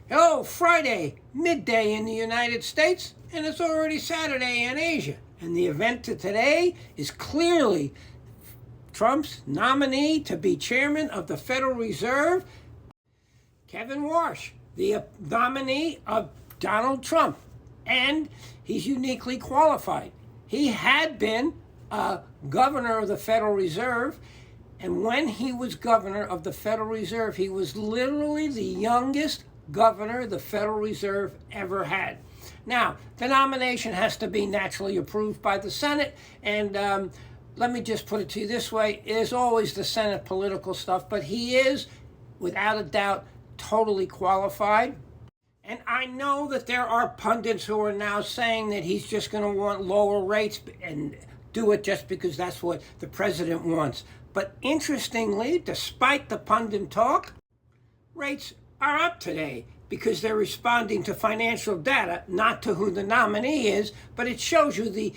Hello, Friday, midday in the United States, and it's already Saturday in Asia. And the event of today is clearly Trump's nominee to be chairman of the Federal Reserve, Kevin Warsh, the nominee of Donald Trump. And he's uniquely qualified. He had been a governor of the Federal Reserve, and when he was governor of the Federal Reserve, he was literally the youngest governor the Federal Reserve ever had. Now, the nomination has to be naturally approved by the Senate, and let me just put it to you this way: it is always the Senate political stuff, but he is, without a doubt, totally qualified. And I know that there are pundits who are now saying that he's just going to want lower rates and do it just because that's what the president wants. But interestingly, despite the pundit talk, rates are up today because they're responding to financial data, not to who the nominee is, but it shows you the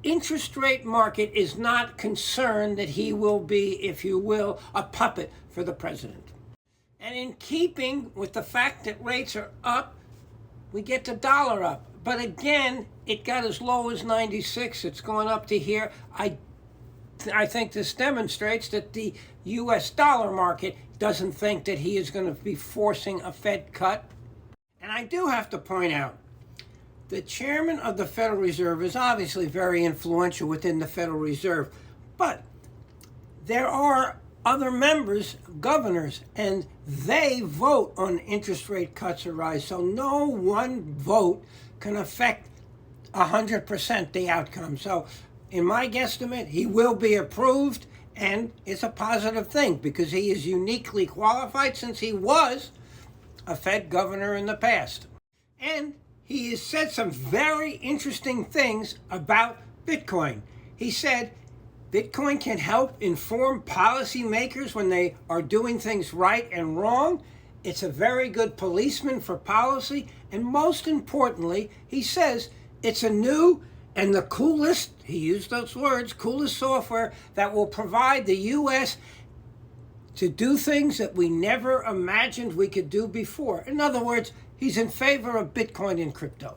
interest rate market is not concerned that he will be, if you will, a puppet for the president. And in keeping with the fact that rates are up, we get the dollar up. But again, it got as low as 96. It's going up to here. I think this demonstrates that the U.S. dollar market doesn't think that he is going to be forcing a Fed cut. And I do have to point out, the chairman of the Federal Reserve is obviously very influential within the Federal Reserve, but there are other members, governors, and they vote on interest rate cuts or rise. So no one vote can affect 100% the outcome. So in my guesstimate, he will be approved, and it's a positive thing because he is uniquely qualified since he was a Fed governor in the past. And he has said some very interesting things about Bitcoin. He said Bitcoin can help inform policymakers when they are doing things right and wrong. It's a very good policeman for policy. And most importantly, he says it's a new and the coolest, he used those words, coolest software that will provide the U.S. to do things that we never imagined we could do before. In other words, he's in favor of Bitcoin and crypto.